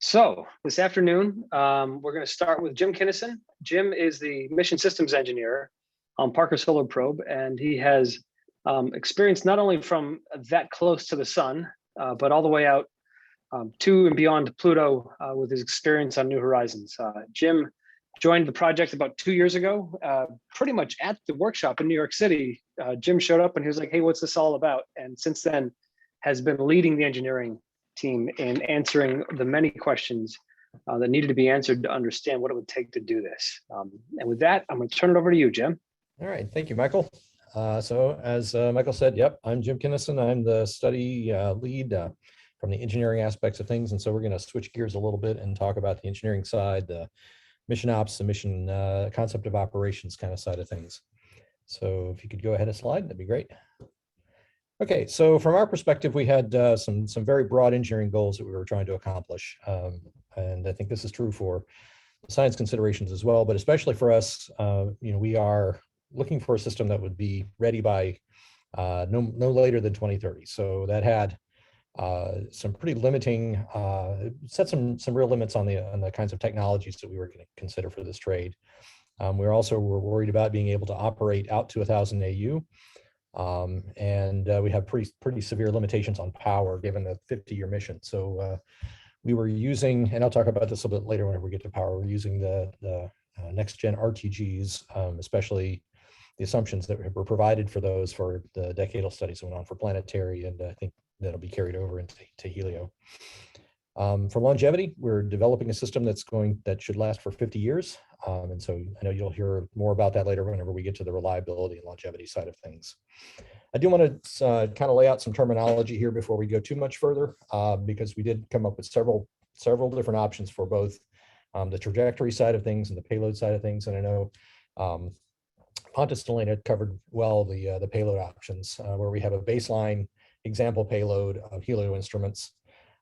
So this afternoon, we're going to start with Jim Kinnison. Jim is the mission systems engineer on Parker Solar Probe, and he has experience not only from that close to the sun, but all the way out to and beyond Pluto with his experience on New Horizons. Jim joined the project about 2 years ago, pretty much at the workshop in New York City. Jim showed up and he was like, "Hey, what's this all about?" And since then has been leading the engineering team in answering the many questions that needed to be answered to understand what it would take to do this. And with that, I'm going to turn it over to you, Jim. All right, thank you, Michael. So as Michael said, yep, I'm Jim Kinnison. I'm the study lead from the engineering aspects of things. And so we're going to switch gears a little bit and talk about the engineering side, the mission ops, the mission concept of operations kind of side of things. So if you could go ahead a slide, that'd be great. Okay, so from our perspective, we had some very broad engineering goals that we were trying to accomplish. And I think this is true for science considerations as well, but especially for us, we are looking for a system that would be ready by no later than 2030. So that had some pretty limiting, set some real limits on the kinds of technologies that we were going to consider for this trade. We were worried about being able to operate out to 1,000 AU. And we have pretty severe limitations on power given the 50-year mission. So we were using, and I'll talk about this a little bit later whenever we get to power, we're using the next gen RTGs, especially the assumptions that were provided for those for the decadal studies that went on for planetary, and I think that'll be carried over into Helio. For longevity, we're developing a system that should last for 50 years. And so I know you'll hear more about that later whenever we get to the reliability and longevity side of things. I do want to kind of lay out some terminology here before we go too much further, because we did come up with several different options for both the trajectory side of things and the payload side of things. And I know Pontus and Elena covered well the payload options, where we have a baseline example payload of Helio instruments.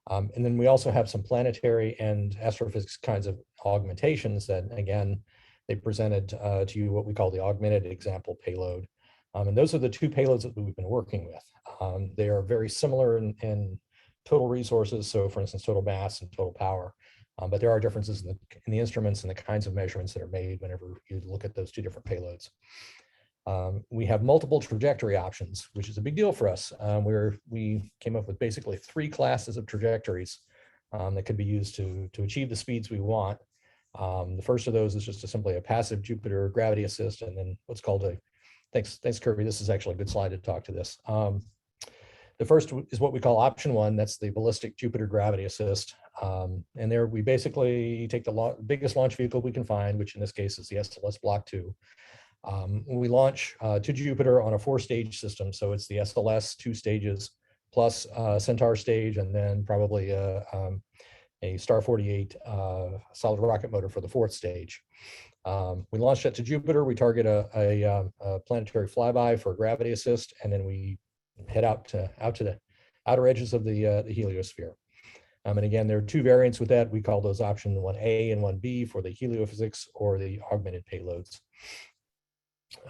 And then we also have some planetary and astrophysics kinds of augmentations that, again, they presented to you what we call the augmented example payload. And those are the two payloads that we've been working with. They are very similar in total resources, so for instance, total mass and total power. But there are differences in the instruments and the kinds of measurements that are made whenever you look at those two different payloads. We have multiple trajectory options, which is a big deal for us, where we came up with basically 3 classes of trajectories that could be used to achieve the speeds we want. The first of those is just simply a passive Jupiter gravity assist, and then what's called a, thanks Kirby, this is actually a good slide to talk to this. The first is what we call option 1, that's the ballistic Jupiter gravity assist. And there we basically take the biggest launch vehicle we can find, which in this case is the SLS Block 2. We launch to Jupiter on a 4-stage system. So it's the SLS 2 stages plus Centaur stage, and then probably a Star 48 solid rocket motor for the 4th stage. We launch that to Jupiter. We target a planetary flyby for gravity assist, and then we head out to the outer edges of the heliosphere. And again, there are 2 variants with that. We call those option 1A and 1B for the heliophysics or the augmented payloads.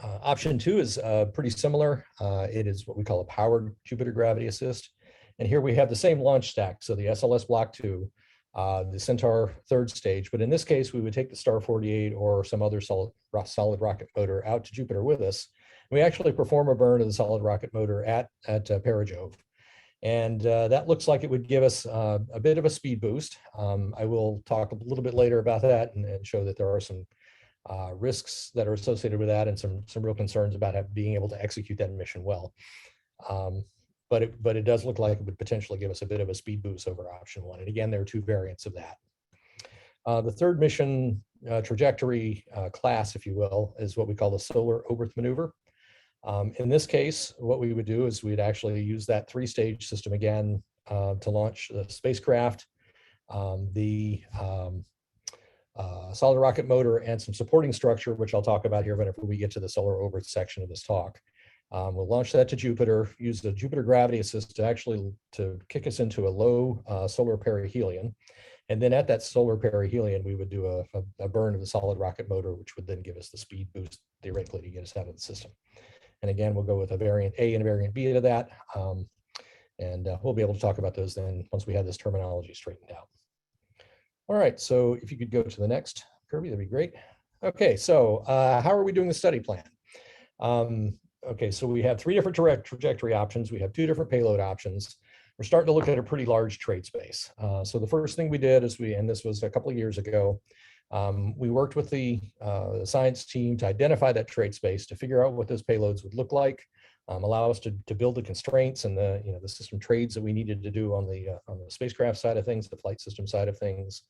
Option 2 is pretty similar. It is what we call a powered Jupiter gravity assist. And here we have the same launch stack. So the SLS Block 2, the Centaur 3rd stage, but in this case, we would take the Star 48 or some other solid rocket motor out to Jupiter with us. We actually perform a burn of the solid rocket motor at Perigove. And that looks like it would give us a bit of a speed boost. I will talk a little bit later about that and show that there are some risks that are associated with that and some real concerns about being able to execute that mission well. But it does look like it would potentially give us a bit of a speed boost over option 1. And again, there are 2 variants of that. The 3rd mission trajectory class, if you will, is what we call the solar Oberth maneuver. In this case, what we would do is we'd actually use that 3-stage system again to launch the spacecraft, the solid rocket motor, and some supporting structure, which I'll talk about here whenever we get to the solar Oberth section of this talk. We'll launch that to Jupiter, use the Jupiter gravity assist to kick us into a low solar perihelion. And then at that solar perihelion, we would do a burn of the solid rocket motor, which would then give us the speed boost theoretically to get us out of the system. And again, we'll go with a variant A and a variant B to that. And we'll be able to talk about those then once we have this terminology straightened out. All right, so if you could go to the next, Kirby, that'd be great. Okay, so how are we doing the study plan? Okay, so we have 3 different trajectory options. We have 2 different payload options. We're starting to look at a pretty large trade space. So the first thing we did is and this was a couple of years ago, we worked with the science team to identify that trade space, to figure out what those payloads would look like, allow us to build the constraints and the system trades that we needed to do on the spacecraft side of things, the flight system side of things.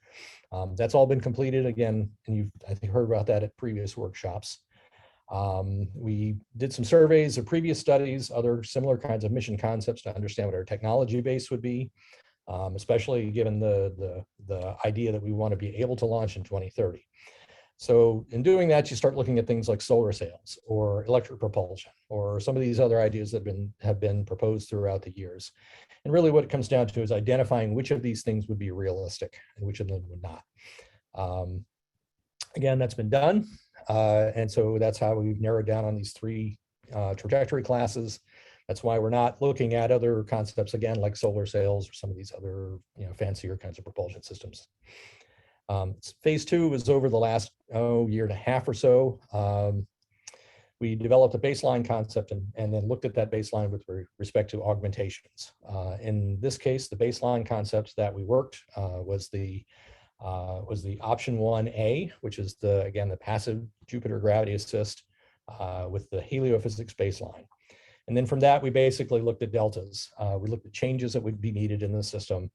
That's all been completed again, and you've, I think, heard about that at previous workshops. We did some surveys of previous studies, other similar kinds of mission concepts to understand what our technology base would be, especially given the idea that we want to be able to launch in 2030. So in doing that, you start looking at things like solar sails or electric propulsion or some of these other ideas that have been proposed throughout the years. And really what it comes down to is identifying which of these things would be realistic and which of them would not. Again, that's been done. And so that's how we've narrowed down on these 3 trajectory classes. That's why we're not looking at other concepts, again, like solar sails or some of these other fancier kinds of propulsion systems. Phase 2 was over the last year and a half or so. We developed a baseline concept and then looked at that baseline with respect to augmentations. In this case, the baseline concept that we worked was the option 1A, which is the passive Jupiter gravity assist with the heliophysics baseline. And then from that, we basically looked at deltas. We looked at changes that would be needed in the system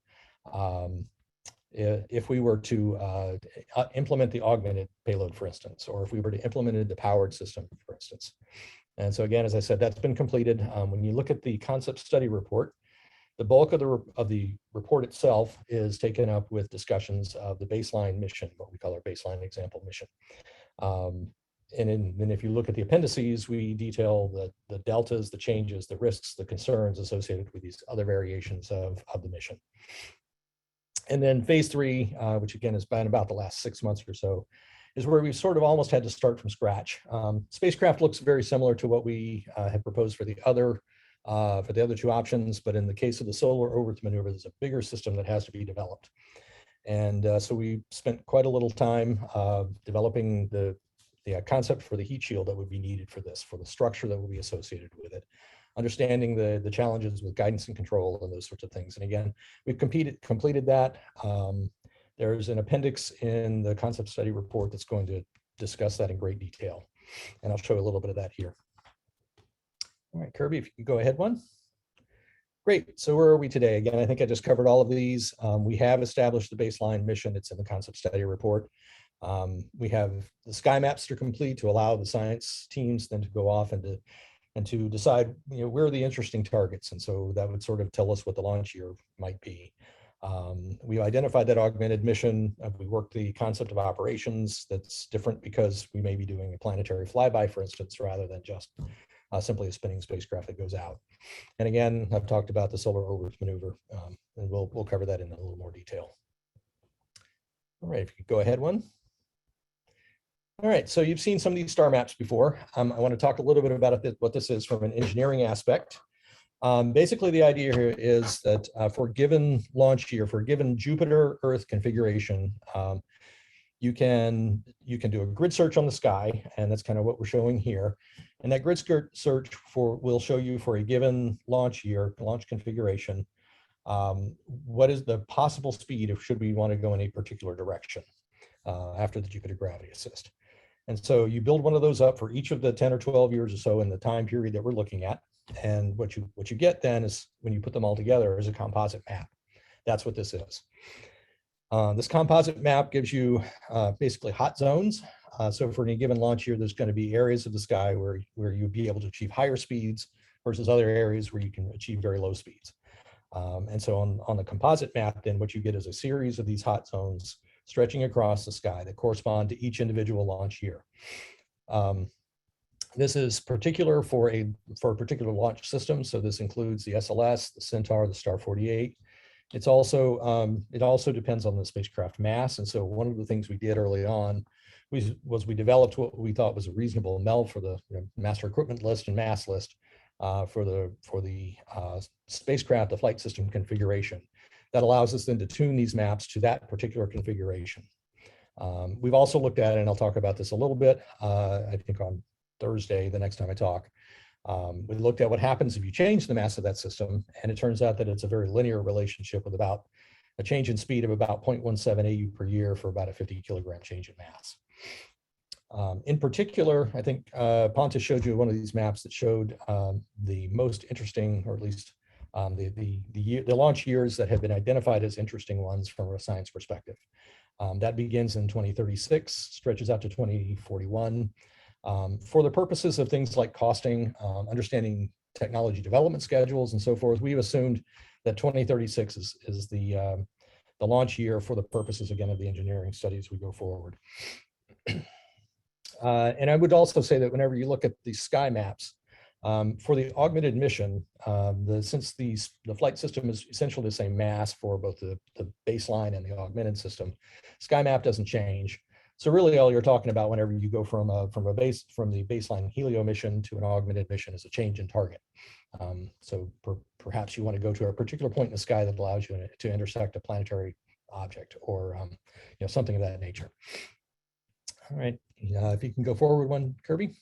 if we were to implement the augmented payload, for instance, or if we were to implement the powered system, for instance. And so again, as I said, that's been completed. When you look at the concept study report, the bulk of the report itself is taken up with discussions of the baseline mission, what we call our baseline example mission. And then if you look at the appendices, we detail the deltas, the changes, the risks, the concerns associated with these other variations of the mission. And then phase 3, which again has been about the last 6 months or so, is where we've sort of almost had to start from scratch. Spacecraft looks very similar to what we had proposed for the other 2 options, but in the case of the solar Oberth maneuver, there's a bigger system that has to be developed. And so we spent quite a little time developing the concept for the heat shield that would be needed for this, for the structure that will be associated with it, understanding the challenges with guidance and control and those sorts of things. And again, we've completed that. There's an appendix in the concept study report that's going to discuss that in great detail. And I'll show you a little bit of that here. All right, Kirby, if you could go ahead one. Great, so where are we today? Again, I think I just covered all of these. We have established the baseline mission. It's in the concept study report. We have the sky maps to complete to allow the science teams then to go off and to decide where are the interesting targets. And so that would sort of tell us what the launch year might be. We identified that augmented mission. We worked the concept of operations. That's different because we may be doing a planetary flyby, for instance, rather than just simply a spinning spacecraft that goes out. And again, I've talked about the solar Oberth maneuver, and we'll cover that in a little more detail. All right, if you could go ahead one. All right, so you've seen some of these star maps before. I want to talk a little bit about what this is from an engineering aspect. Basically, the idea here is that for a given launch year, for a given Jupiter Earth configuration, you can do a grid search on the sky, and that's kind of what we're showing here. And that grid search will show you for a given launch year, launch configuration, what is the possible speed should we want to go in a particular direction after the Jupiter gravity assist. And so you build one of those up for each of the 10 or 12 years or so in the time period that we're looking at. And what you get then is, when you put them all together, is a composite map. That's what this is. This composite map gives you basically hot zones. So for any given launch year, there's going to be areas of the sky where you'll be able to achieve higher speeds versus other areas where you can achieve very low speeds. And so on the composite map, then what you get is a series of these hot zones stretching across the sky that correspond to each individual launch year. This is particular for a particular launch system. So this includes the SLS, the Centaur, the Star 48. It also depends on the spacecraft mass. And so one of the things we did early on was we developed what we thought was a reasonable MEL for the master equipment list and mass list for the spacecraft, the flight system configuration that allows us then to tune these maps to that particular configuration. We've also looked at, and I'll talk about this a little bit, I think on Thursday, the next time I talk. We looked at what happens if you change the mass of that system, and it turns out that it's a very linear relationship with about a change in speed of about 0.17 AU per year for about a 50 kilogram change in mass. In particular, I think Pontus showed you one of these maps that showed the most interesting, or at least the launch years that have been identified as interesting ones from a science perspective. That begins in 2036, stretches out to 2041. For the purposes of things like costing, understanding technology development schedules and so forth, we've assumed that 2036 is the launch year for the purposes, again, of the engineering studies we go forward. And I would also say that whenever you look at the sky maps, for the augmented mission, since the flight system is essentially the same mass for both the baseline and the augmented system, sky map doesn't change. So really all you're talking about whenever you go from the baseline helio mission to an augmented mission is a change in target. So perhaps you want to go to a particular point in the sky that allows you to intersect a planetary object or something of that nature. All right, if you can go forward one, Kirby.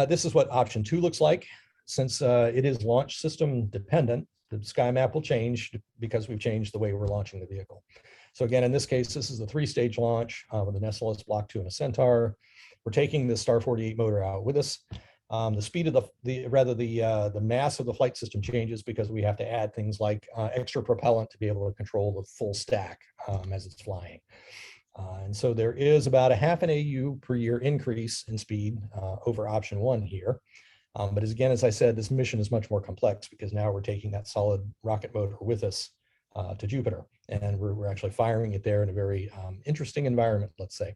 This is what option 2 looks like. Since it is launch system dependent, the sky map will change because we've changed the way we're launching the vehicle. So again, in this case, this is the 3-stage launch with an SLS Block 2 and a Centaur. We're taking the Star 48 motor out with us. The speed of the mass of the flight system changes because we have to add things like extra propellant to be able to control the full stack as it's flying. And so there is about a half an AU per year increase in speed over option 1 here. But as I said, this mission is much more complex because now we're taking that solid rocket motor with us to Jupiter, and we're actually firing it there in a very interesting environment, let's say.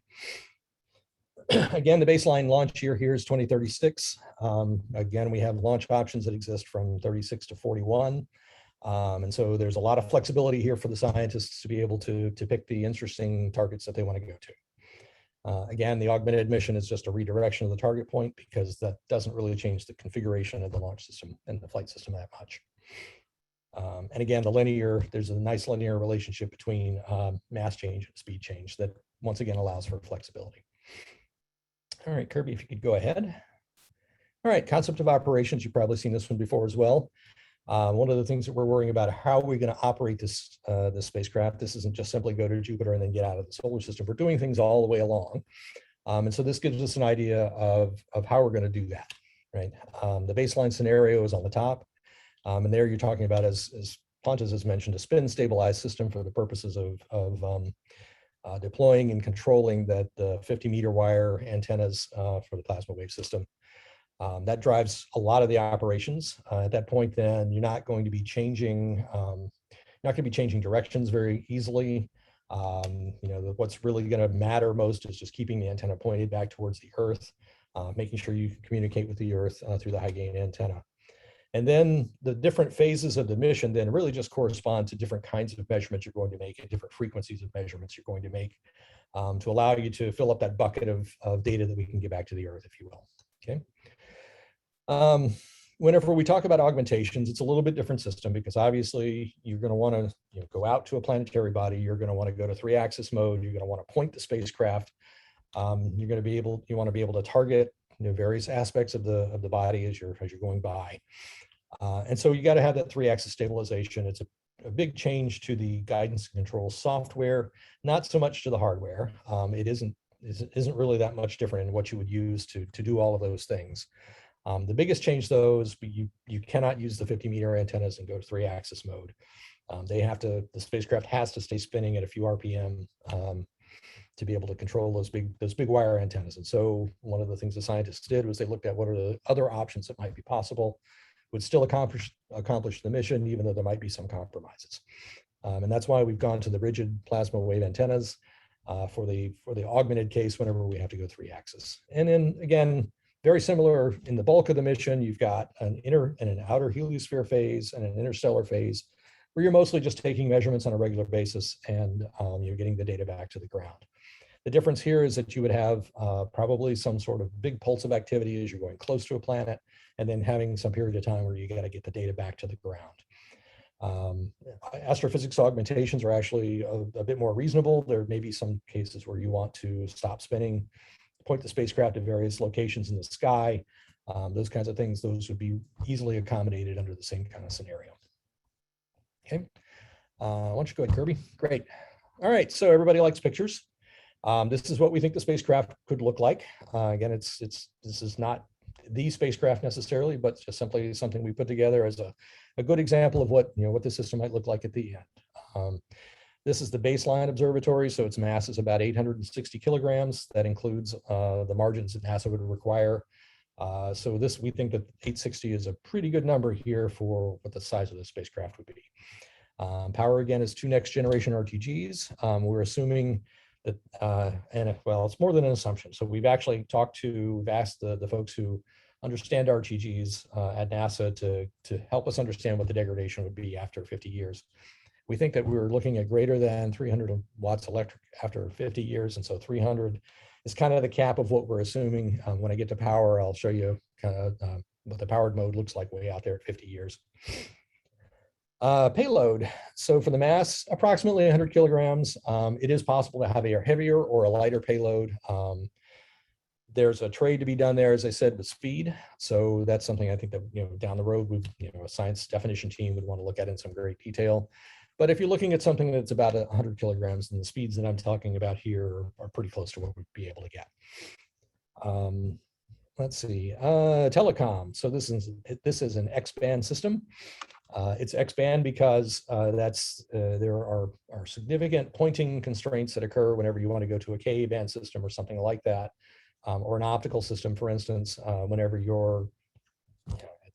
Again, the baseline launch year here is 2036. Again, we have launch options that exist from 36 to 41. And so there's a lot of flexibility here for the scientists to be able to pick the interesting targets that they want to go to. Again, the augmented mission is just a redirection of the target point because that doesn't really change the configuration of the launch system and the flight system that much. And again, there's a nice linear relationship between mass change and speed change that once again allows for flexibility. All right, Kirby, if you could go ahead. All right, concept of operations, you've probably seen this one before as well. One of the things that we're worrying about, how are we going to operate this spacecraft? This isn't just simply go to Jupiter and then get out of the solar system. We're doing things all the way along. And so this gives us an idea of how we're going to do that, right? The baseline scenario is on the top. And there you're talking about, as Pontus has mentioned, a spin stabilized system for the purposes of deploying and controlling the 50-meter wire antennas for the plasma wave system. That drives a lot of the operations. At that point, then you're not going to be changing, directions very easily. What's really going to matter most is just keeping the antenna pointed back towards the Earth, making sure you communicate with the Earth through the high gain antenna. And then the different phases of the mission then really just correspond to different kinds of measurements you're going to make and different frequencies of measurements you're going to make to allow you to fill up that bucket of data that we can get back to the Earth, if you will. Okay. Whenever we talk about augmentations, it's a little bit different system because obviously you're going to want to go out to a planetary body. You're going to want to go to 3-axis mode. You're going to want to point the spacecraft. You want to be able to target various aspects of the body as you're going by. And so you got to have that 3-axis stabilization. It's a big change to the guidance and control software, not so much to the hardware. It isn't really that much different in what you would use to do all of those things. The biggest change, though, is you cannot use the 50-meter antennas and go to 3-axis mode. The spacecraft has to stay spinning at a few RPM to be able to control those big wire antennas. And so one of the things the scientists did was they looked at what are the other options that might be possible, would still accomplish the mission, even though there might be some compromises. And that's why we've gone to the rigid plasma wave antennas for the augmented case whenever we have to go 3-axis. And then again, very similar in the bulk of the mission, you've got an inner and an outer heliosphere phase and an interstellar phase where you're mostly just taking measurements on a regular basis and you're getting the data back to the ground. The difference here is that you would have probably some sort of big pulse of activity as you're going close to a planet, and then having some period of time where you got to get the data back to the ground. Astrophysics augmentations are actually a bit more reasonable. There may be some cases where you want to stop spinning, point the spacecraft at various locations in the sky, those kinds of things. Those would be easily accommodated under the same kind of scenario. Okay, why don't you go ahead, Kirby? Great. All right, so everybody likes pictures. This is what we think the spacecraft could look like. Again, this is not the spacecraft necessarily, but just simply something we put together as a good example of what the system might look like at the end. This is the baseline observatory, so its mass is about 860 kilograms. That includes the margins that NASA would require. So we think that 860 is a pretty good number here for what the size of the spacecraft would be. Power again is 2 next generation RTGs. We're assuming that, well, it's more than an assumption. So we've actually we've asked the folks who understand RTGs at NASA to help us understand what the degradation would be after 50 years. We think that we're looking at greater than 300 watts electric after 50 years. And so 300 is kind of the cap of what we're assuming. When I get to power, I'll show you kind of what the powered mode looks like way out there at 50 years. Payload. So for the mass, approximately 100 kilograms. It is possible to have a heavier or a lighter payload. There's a trade to be done there, as I said, with speed. So that's something I think that down the road, a science definition team would want to look at in some great detail. But if you're looking at something that's about 100 kilograms, then the speeds that I'm talking about here are pretty close to what we'd be able to get. Let's see, telecom. So this is an X-band system. It's X-band because there are significant pointing constraints that occur whenever you want to go to a Ka-band system or something like that, or an optical system, for instance, whenever you're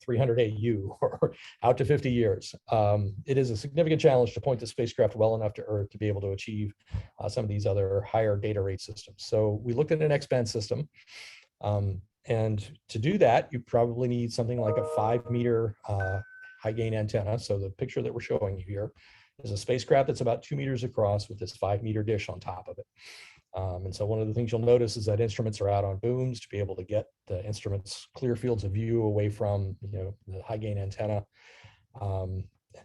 300 AU or out to 50 years. It is a significant challenge to point the spacecraft well enough to Earth to be able to achieve some of these other higher data rate systems. So we looked at an X-band system. And to do that, you probably need something like a 5-meter high gain antenna. So the picture that we're showing you here is a spacecraft that's about 2 meters across with this 5-meter dish on top of it. And so one of the things you'll notice is that instruments are out on booms to be able to get the instruments clear fields of view away from the high gain antenna.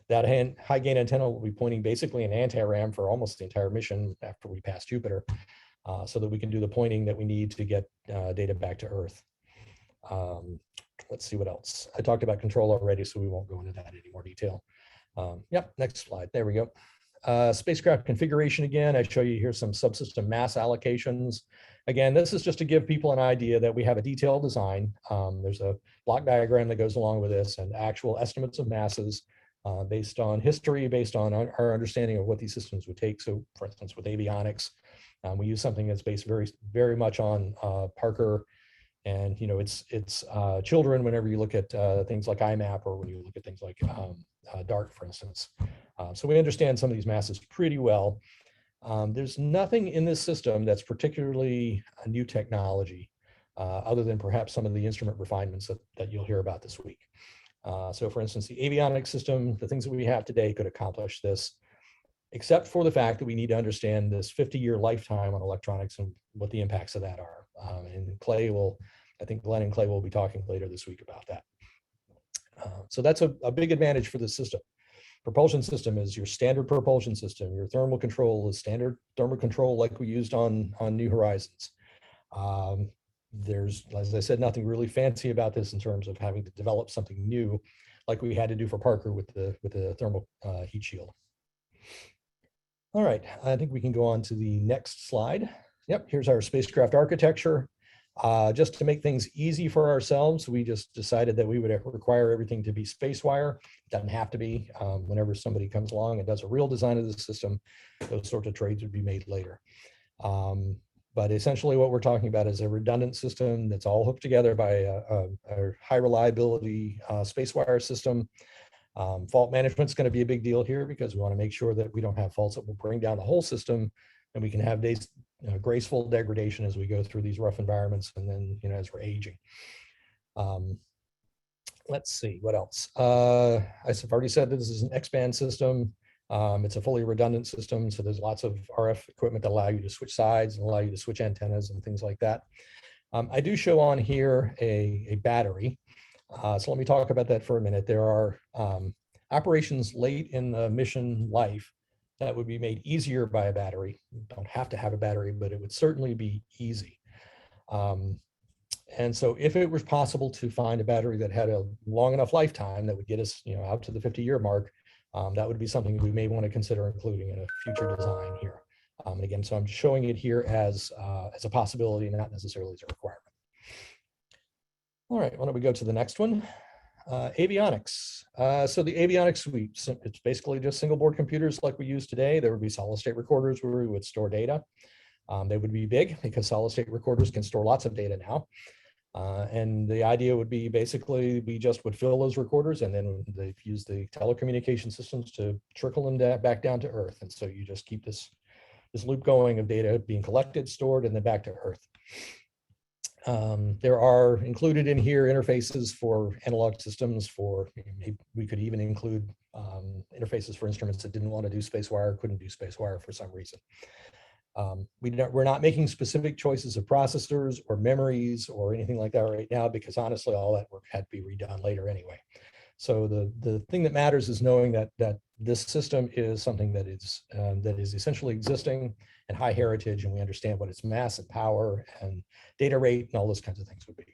That high gain antenna will be pointing basically an anti-ram for almost the entire mission after we pass Jupiter, so that we can do the pointing that we need to get data back to Earth. Let's see what else. I talked about control already, so we won't go into that in any more detail. Yep, next slide. There we go. Spacecraft configuration again. I show you here some subsystem mass allocations. Again, this is just to give people an idea that we have a detailed design. There's a block diagram that goes along with this and actual estimates of masses based on history, based on our understanding of what these systems would take. So for instance, with avionics, we use something that's based very much on Parker and it's children whenever you look at things like IMAP or when you look at things like DART, for instance. So we understand some of these masses pretty well. There's nothing in this system that's particularly a new technology, other than perhaps some of the instrument refinements that you'll hear about this week. So for instance, the avionics system, the things that we have today could accomplish this, except for the fact that we need to understand this 50-year lifetime on electronics and what the impacts of that are. And I think Glenn and Clay will be talking later this week about that. So that's a big advantage for the system. Propulsion system is your standard propulsion system. Your thermal control is standard thermal control like we used on New Horizons. There's, as I said, nothing really fancy about this in terms of having to develop something new like we had to do for Parker with the thermal heat shield. All right, I think we can go on to the next slide. Yep, here's our spacecraft architecture. Just to make things easy for ourselves, we just decided that we would require everything to be space wire. It doesn't have to be. Whenever somebody comes along and does a real design of the system, those sorts of trades would be made later. But essentially what we're talking about is a redundant system that's all hooked together by a high reliability space wire system. Fault management is going to be a big deal here because we want to make sure that we don't have faults that will bring down the whole system, and we can have graceful degradation as we go through these rough environments and then as we're aging. Let's see what else. I've already said that this is an X-band system. It's a fully redundant system, so there's lots of RF equipment that allow you to switch sides and allow you to switch antennas and things like that. I do show on here a battery. So let me talk about that for a minute. There are operations late in the mission life that would be made easier by a battery. You don't have to have a battery, but it would certainly be easy. And so if it was possible to find a battery that had a long enough lifetime that would get us, out to the 50-year mark, that would be something we may want to consider including in a future design here. And again, so I'm showing it here as a possibility, not necessarily as a requirement. All right, why don't we go to the next one? Avionics. So the avionics suite, it's basically just single board computers like we use today. There would be solid state recorders where we would store data. They would be big because solid state recorders can store lots of data now. And the idea would be basically we just would fill those recorders and then they use the telecommunication systems to trickle them back down to Earth. And so you just keep this loop going of data being collected, stored, and then back to Earth. There are included in here interfaces for analog systems we could even include interfaces for instruments that didn't want to do spacewire, couldn't do spacewire for some reason. We're not making specific choices of processors or memories or anything like that right now, because honestly, all that work had to be redone later anyway. So the thing that matters is knowing that this system is something that is essentially existing and high heritage, and we understand what its mass and power and data rate and all those kinds of things would be.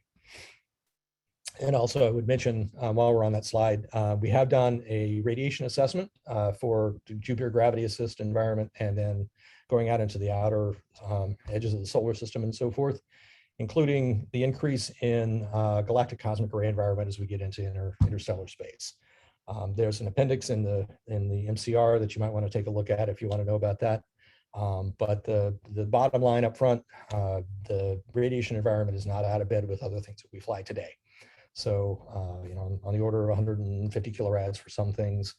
And also I would mention while we're on that slide, we have done a radiation assessment for Jupiter gravity assist environment, and then going out into the outer edges of the solar system and so forth, including the increase in galactic cosmic ray environment as we get into interstellar space. There's an appendix in the MCR that you might want to take a look at if you want to know about that. But the bottom line up front, the radiation environment is not out of bed with other things that we fly today. So, on the order of 150 kilorads for some things.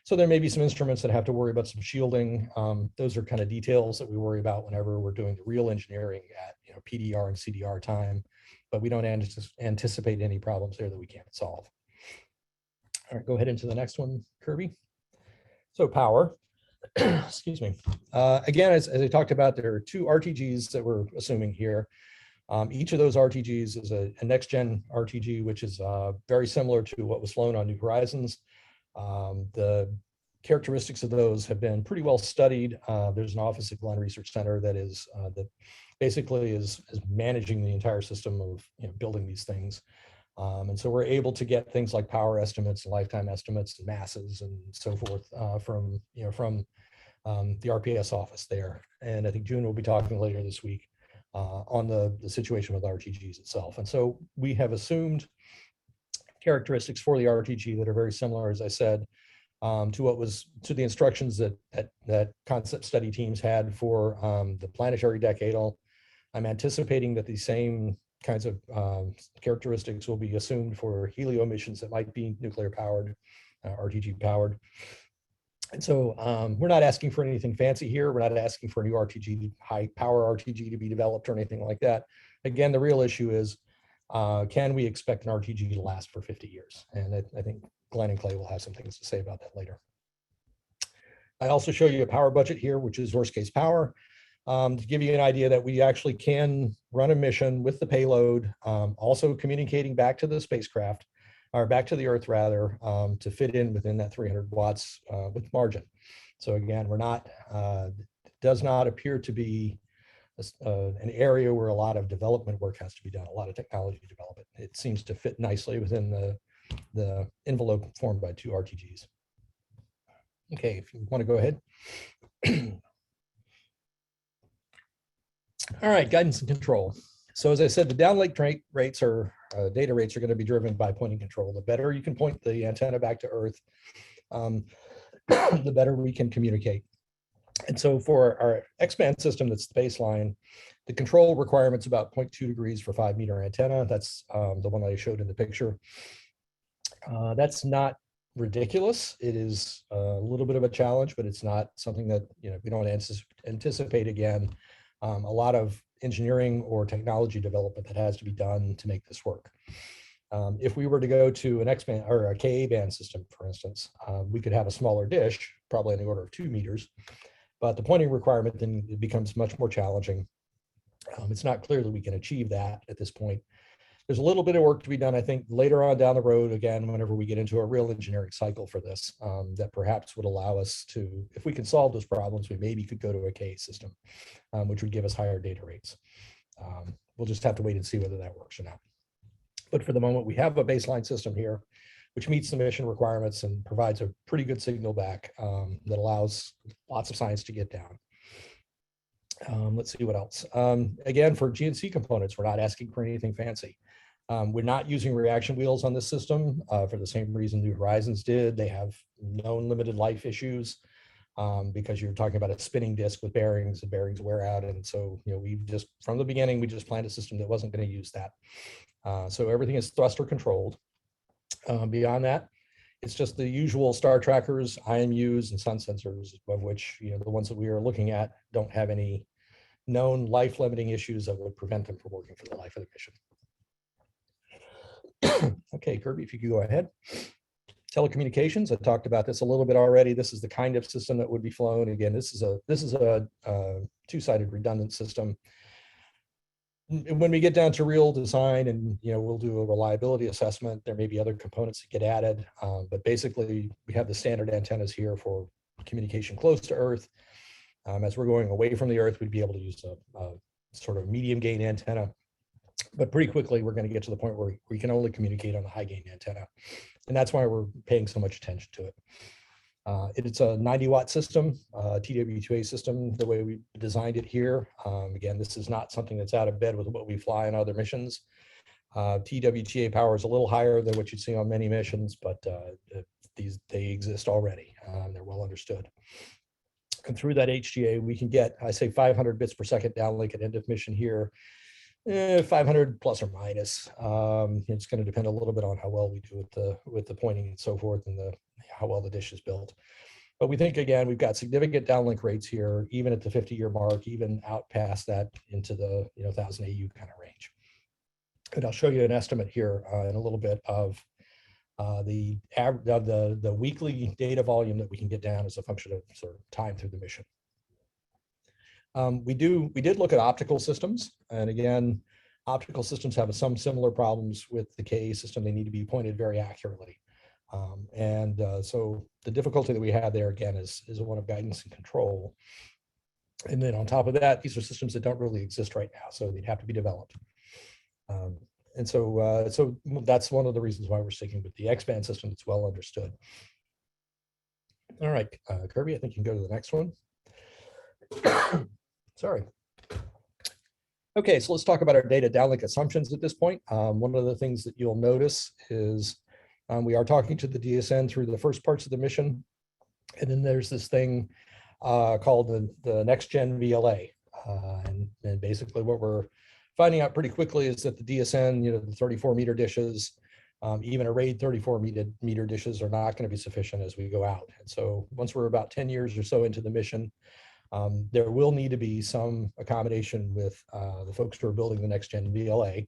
So there may be some instruments that have to worry about some shielding. Those are kind of details that we worry about whenever we're doing the real engineering at PDR and CDR time, but we don't anticipate any problems there that we can't solve. All right, go ahead into the next one, Kirby. So power, excuse me. Again, as I talked about, there are two RTGs that we're assuming here. Each of those RTGs is a next-gen RTG, which is very similar to what was flown on New Horizons. The characteristics of those have been pretty well studied. There's an office at Glenn Research Center that basically is managing the entire system of building these things. And so we're able to get things like power estimates, lifetime estimates, and masses, and so forth from the RPS office there. And I think June will be talking later this week on the situation with RTGs itself. And so we have assumed characteristics for the RTG that are very similar, as I said, to the instructions that concept study teams had for the planetary decadal. I'm anticipating that the same kinds of characteristics will be assumed for helio missions that might be nuclear powered, RTG powered. And so we're not asking for anything fancy here. We're not asking for a new RTG, high power RTG to be developed or anything like that. Again, the real issue is, can we expect an RTG to last for 50 years? And I think Glenn and Clay will have some things to say about that later. I also show you a power budget here, which is worst case power, to give you an idea that we actually can run a mission with the payload, also communicating back to the spacecraft, or back to the Earth rather, to fit in within that 300 watts with margin. So again, does not appear to be an area where a lot of development work has to be done, a lot of technology development. It seems to fit nicely within the envelope formed by two RTGs. Okay, if you want to go ahead. All right, guidance and control. So as I said, the downlink data rates are going to be driven by pointing control. The better you can point the antenna back to Earth, the better we can communicate. And so for our X-band system, that's the baseline, the control requirement's about 0.2 degrees for 5-meter antenna. That's the one that I showed in the picture. That's not ridiculous. It is a little bit of a challenge, but it's not something that we don't anticipate again. A lot of engineering or technology development that has to be done to make this work. If we were to go to an X-band or a Ka-band system, for instance, we could have a smaller dish, probably in the order of 2 meters, but the pointing requirement then it becomes much more challenging. It's not clear that we can achieve that at this point. There's a little bit of work to be done, I think, later on down the road, again, whenever we get into a real engineering cycle for this, that perhaps would allow us to, if we can solve those problems, we maybe could go to a K system, which would give us higher data rates. We'll just have to wait and see whether that works or not. But for the moment, we have a baseline system here, which meets the mission requirements and provides a pretty good signal back that allows lots of science to get down. Let's see what else. Again, for GNC components, we're not asking for anything fancy. We're not using reaction wheels on this system for the same reason New Horizons did. They have known limited life issues because you're talking about a spinning disc with bearings, and bearings wear out. And so, we've just, from the beginning, we just planned a system that wasn't going to use that. So everything is thruster controlled. Beyond that, it's just the usual star trackers, IMUs, and sun sensors, of which, the ones that we are looking at don't have any known life-limiting issues that would prevent them from working for the life of the mission. Okay, Kirby, if you could go ahead. Telecommunications, I talked about this a little bit already. This is the kind of system that would be flown. Again, this is a two-sided redundant system. When we get down to real design and, we'll do a reliability assessment, there may be other components that get added. But basically, we have the standard antennas here for communication close to Earth. As we're going away from the Earth, we'd be able to use a sort of medium gain antenna. But pretty quickly, we're going to get to the point where we can only communicate on the high gain antenna. And that's why we're paying so much attention to it. It's a 90-watt system, TW2A system, the way we designed it here. Again, this is not something that's out of bed with what we fly on other missions. TWTA power is a little higher than what you'd see on many missions, but they exist already. They're well understood. And through that HGA, we can get, I say, 500 bits per second downlink at end of mission here. 500 plus or minus. It's going to depend a little bit on how well we do with the pointing and so forth, and how well the dish is built. But we think, again, we've got significant downlink rates here, even at the 50-year mark, even out past that into the 1,000 AU kind of range. And I'll show you an estimate here in a little bit of the weekly data volume that we can get down as a function of sort of time through the mission. We did look at optical systems, and again, optical systems have some similar problems with the Ka system. They need to be pointed very accurately. So the difficulty that we have there, again, is one of guidance and control. And then on top of that, these are systems that don't really exist right now, so they'd have to be developed. So that's one of the reasons why we're sticking with the X-band system that's well understood. All right, Kirby, I think you can go to the next one. Sorry. Okay, so let's talk about our data downlink assumptions at this point. One of the things that you'll notice is we are talking to the DSN through the first parts of the mission. And then there's this thing called the next gen VLA. And basically what we're finding out pretty quickly is that the DSN, the 34-meter dishes, even arrayed 34-meter dishes are not going to be sufficient as we go out. And so once we're about 10 years or so into the mission, there will need to be some accommodation with the folks who are building the next gen VLA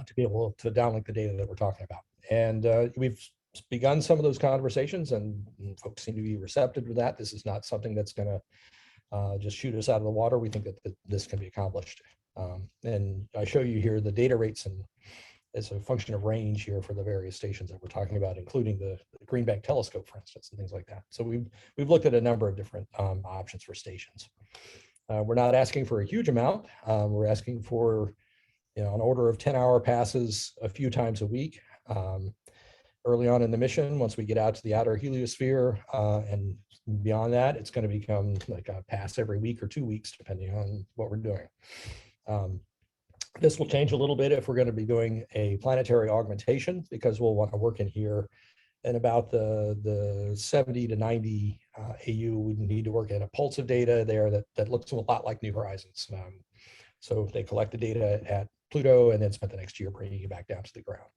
to be able to downlink the data that we're talking about. And we've begun some of those conversations, and folks seem to be receptive to that. This is not something that's going to just shoot us out of the water. We think that this can be accomplished. And I show you here the data rates and as a function of range here for the various stations that we're talking about, including the Greenback telescope, for instance, and things like that. So we've looked at a number of different options for stations. We're not asking for a huge amount. We're asking for an order of 10-hour passes a few times a week. Early on in the mission, once we get out to the outer heliosphere, and beyond that, it's going to become like a pass every week or 2 weeks, depending on what we're doing. This will change a little bit if we're going to be doing a planetary augmentation, because we'll want to work in here in about the 70 to 90 AU. We need to work in a pulse of data there that looks a lot like New Horizons. So they collect the data at Pluto and then spend the next year bringing it back down to the ground.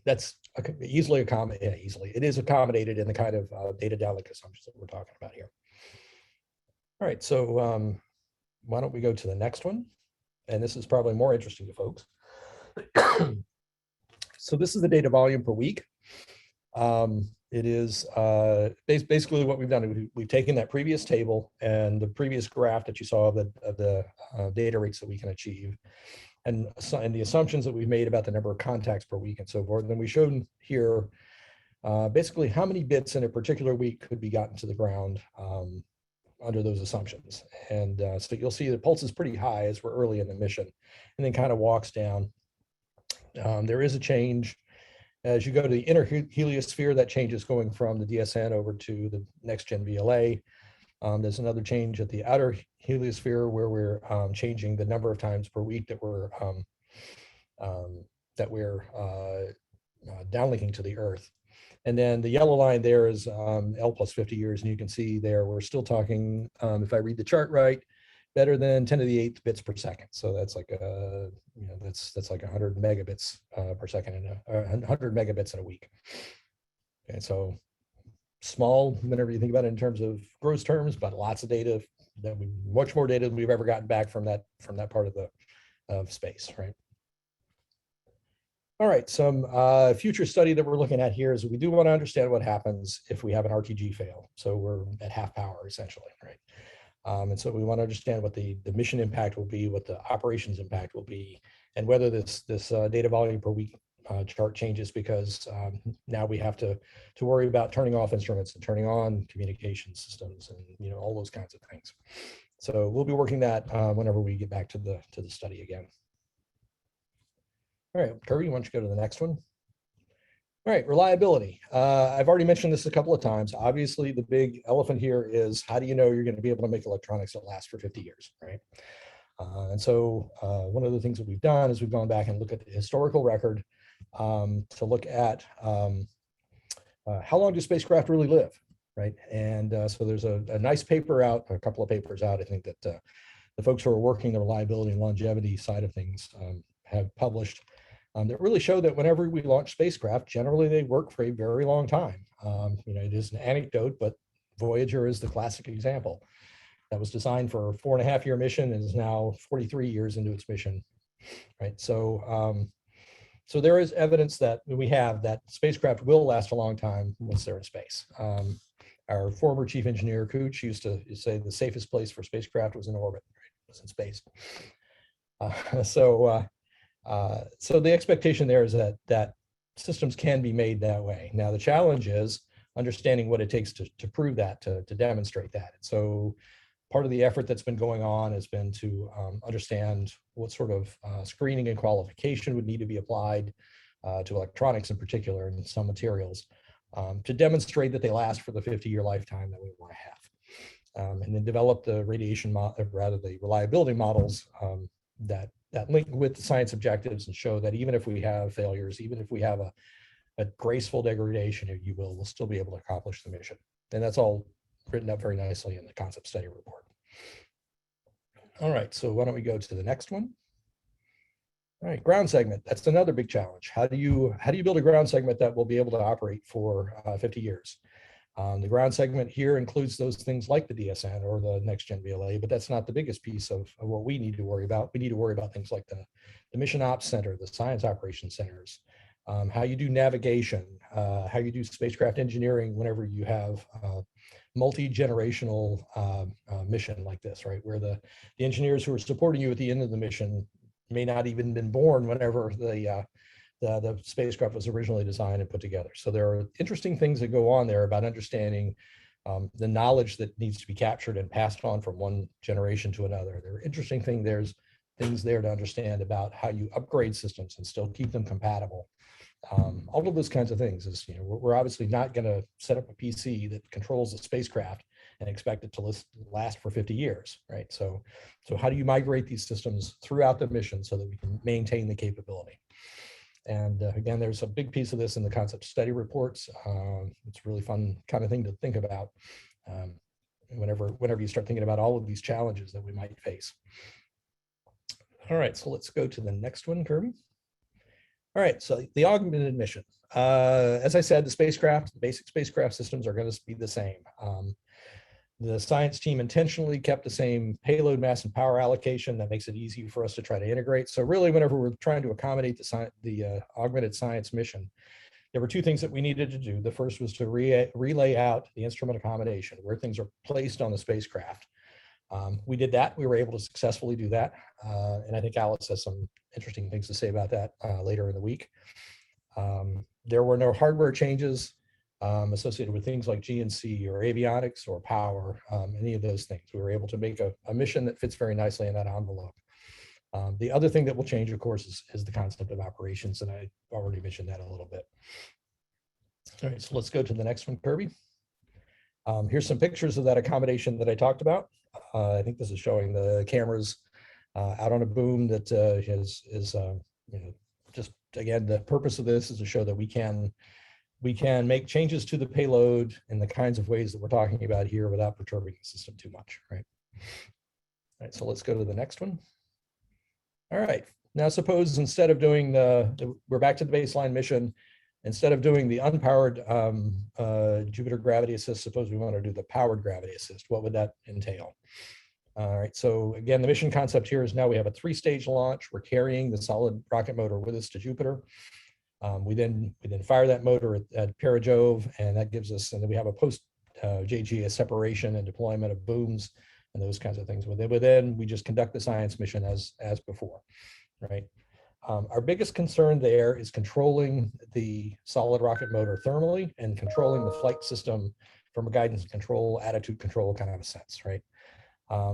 That's easily accommodated. It is accommodated in the kind of data downlink assumptions that we're talking about here. All right, so why don't we go to the next one? And this is probably more interesting to folks. So this is the data volume per week. It is basically what we've done. We've taken that previous table and the previous graph that you saw of the data rates that we can achieve. and the assumptions that we've made about the number of contacts per week and so forth. And then we showed here basically how many bits in a particular week could be gotten to the ground under those assumptions. And so you'll see the pulse is pretty high as we're early in the mission, and then kind of walks down. There is a change as you go to the inner heliosphere. That change is going from the DSN over to the next gen VLA. There's another change at the outer heliosphere where we're changing the number of times per week that we're downlinking to the Earth. And then the yellow line there is L plus 50 years, and you can see there we're still talking, if I read the chart right, better than 10 to the 8th bits per second. So that's like that's like 100 megabits per second, and 100 megabits in a week. And so small whenever you think about it in terms of gross terms, but lots of data, much more data than we've ever gotten back from that part of space, right? All right, some future study that we're looking at here is we do want to understand what happens if we have an RTG fail. So we're at half power essentially, right? And so we want to understand what the mission impact will be, what the operations impact will be, and whether this data volume per week chart changes because now we have to worry about turning off instruments and turning on communication systems and all those kinds of things. So we'll be working that whenever we get back to the study again. All right, Kirby, why don't you go to the next one? All right, reliability. I've already mentioned this a couple of times. Obviously, the big elephant here is how do you know you're going to be able to make electronics that last for 50 years, right? And so one of the things that we've done is we've gone back and looked at the historical record to look at how long do spacecraft really live, right? And so there's a nice paper out, a couple of papers out, I think that the folks who are working the reliability and longevity side of things have published that really show that whenever we launch spacecraft, generally they work for a very long time. It is an anecdote, but Voyager is the classic example. That was designed for a 4.5-year mission and is now 43 years into its mission, right? So, so there is evidence that we have that spacecraft will last a long time once they're in space. Our former chief engineer, Cooch, used to say the safest place for spacecraft was in orbit, right? Was in space. So the expectation there is that systems can be made that way. Now, the challenge is understanding what it takes to prove that, to demonstrate that. And so part of the effort that's been going on has been to understand what sort of screening and qualification would need to be applied to electronics in particular and some materials to demonstrate that they last for the 50-year lifetime that we want to have. And then develop the the reliability models that link with the science objectives and show that even if we have failures, even if we have a graceful degradation, if you will, we'll still be able to accomplish the mission. And that's all written up very nicely in the concept study report. All right, so why don't we go to the next one? All right, ground segment. That's another big challenge. How do you build a ground segment that will be able to operate for 50 years? The ground segment here includes those things like the DSN or the next gen VLA, but that's not the biggest piece of what we need to worry about. We need to worry about things like the mission ops center, the science operations centers, how you do navigation, how you do spacecraft engineering whenever you have multi-generational mission like this, right? Where the engineers who are supporting you at the end of the mission may not even been born whenever the spacecraft was originally designed and put together. So there are interesting things that go on there about understanding the knowledge that needs to be captured and passed on from one generation to another. There are interesting things. There's things there to understand about how you upgrade systems and still keep them compatible. All of those kinds of things is, we're obviously not going to set up a PC that controls the spacecraft and expect it to last for 50 years, right? So how do you migrate these systems throughout the mission so that we can maintain the capability? And again, there's a big piece of this in the concept study reports. It's a really fun kind of thing to think about whenever you start thinking about all of these challenges that we might face. All right, so let's go to the next one, Kirby. All right, so the augmented mission. As I said, the basic spacecraft systems are going to be the same. The science team intentionally kept the same payload mass and power allocation. That makes it easy for us to try to integrate. So really, whenever we're trying to accommodate the augmented science mission, there were two things that we needed to do. The first was to relay out the instrument accommodation, where things are placed on the spacecraft. We did that. We were able to successfully do that. And I think Alice has some interesting things to say about that later in the week. There were no hardware changes associated with things like GNC or avionics or power, any of those things. We were able to make a mission that fits very nicely in that envelope. The other thing that will change, of course, is the concept of operations, and I already mentioned that a little bit. All right, so let's go to the next one, Kirby. Here's some pictures of that accommodation that I talked about. I think this is showing the cameras out on a boom that is you know, just again, the purpose of this is to show that we can make changes to the payload in the kinds of ways that we're talking about here without perturbing the system too much, right? All right, so let's go to the next one. All right, now suppose instead of doing we're back to the baseline mission, instead of doing the unpowered Jupiter gravity assist, suppose we want to do the powered gravity assist. What would that entail? All right, so again, the mission concept here is now we have a 3-stage launch. We're carrying the solid rocket motor with us to Jupiter. We then fire that motor at Para-Jove, and that gives us, and then we have a post JGA separation and deployment of booms and those kinds of things. But then we just conduct the science mission as before, right? Our biggest concern there is controlling the solid rocket motor thermally and controlling the flight system from a guidance and control, attitude control kind of a sense, right?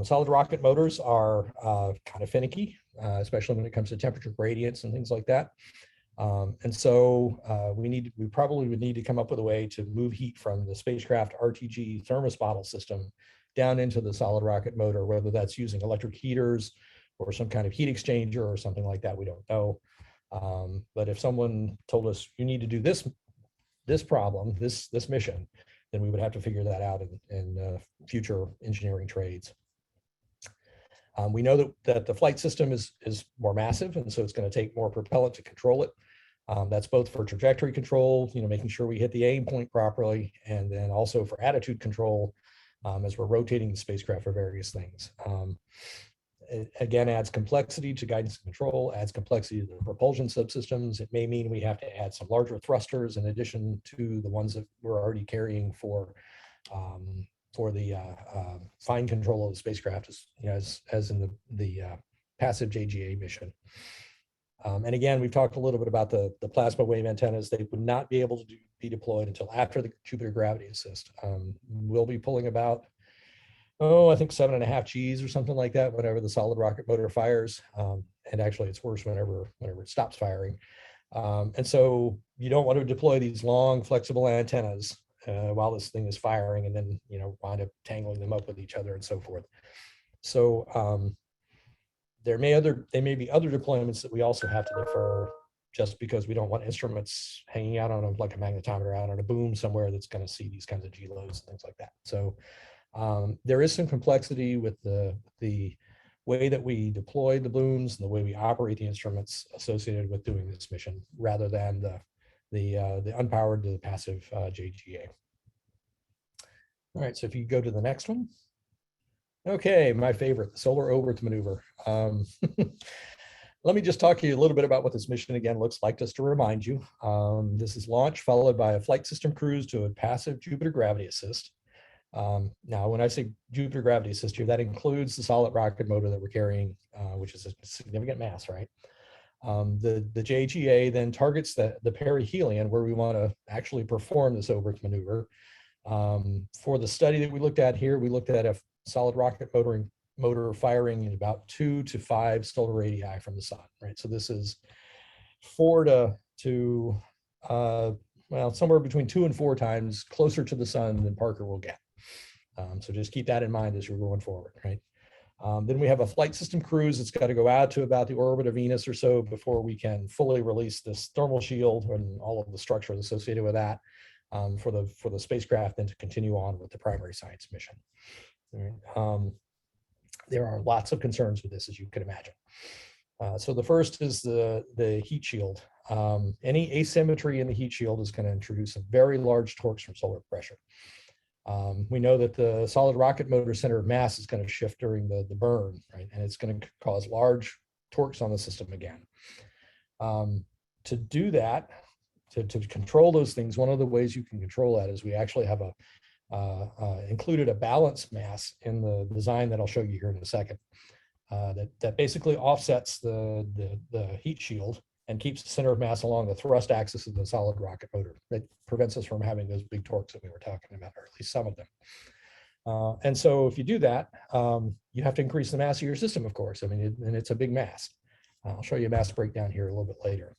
Solid rocket motors are kind of finicky, especially when it comes to temperature gradients and things like that. And so we probably would need to come up with a way to move heat from the spacecraft RTG thermos bottle system down into the solid rocket motor, whether that's using electric heaters or some kind of heat exchanger or something like that, we don't know. But if someone told us you need to do this problem, this mission, then we would have to figure that out in future engineering trades. We know that the flight system is more massive, and so it's going to take more propellant to control it. That's both for trajectory control, making sure we hit the aim point properly, and then also for attitude control as we're rotating the spacecraft for various things. It again adds complexity to guidance and control, adds complexity to the propulsion subsystems. It may mean we have to add some larger thrusters in addition to the ones that we're already carrying for the fine control of the spacecraft, as in the passive JGA mission. And again, we've talked a little bit about the plasma wave antennas. They would not be able to be deployed until after the Jupiter gravity assist. We'll be pulling about, I think 7.5 Gs or something like that whenever the solid rocket motor fires. And actually it's worse whenever it stops firing. And so you don't want to deploy these long flexible antennas while this thing is firing and then, wind up tangling them up with each other and so forth. So there may be other deployments that we also have to defer just because we don't want instruments hanging out on like a magnetometer out on a boom somewhere that's going to see these kinds of G loads and things like that. So there is some complexity with the way that we deploy the booms and the way we operate the instruments associated with doing this mission, rather than the unpowered to the passive JGA. All right, so if you go to the next one. Okay, my favorite, the solar Oberth maneuver. Let me just talk to you a little bit about what this mission again looks like, just to remind you. This is launch followed by a flight system cruise to a passive Jupiter gravity assist. Now, when I say Jupiter gravity assist here, that includes the solid rocket motor that we're carrying, which is a significant mass, right? The JGA then targets the perihelion where we want to actually perform this Oberth maneuver. For the study that we looked at here, we looked at a solid rocket motor firing in about 2 to 5 solar radii from the sun, right? So this is 4 to somewhere between 2 and 4 times closer to the sun than Parker will get. So just keep that in mind as you're going forward, right? Then we have a flight system cruise. It's got to go out to about the orbit of Venus or so before we can fully release this thermal shield and all of the structure associated with that for the spacecraft, then to continue on with the primary science mission. Right. There are lots of concerns with this, as you can imagine. So the first is the heat shield. Any asymmetry in the heat shield is going to introduce some very large torques from solar pressure. We know that the solid rocket motor center of mass is going to shift during the burn, right? And it's going to cause large torques on the system again. To do that, to control those things, one of the ways you can control that is we actually have included a balance mass in the design that I'll show you here in a second. That basically offsets the heat shield and keeps the center of mass along the thrust axis of the solid rocket motor. That prevents us from having those big torques that we were talking about, or at least some of them. And so if you do that, you have to increase the mass of your system, of course. I mean, and it's a big mass. I'll show you a mass breakdown here a little bit later.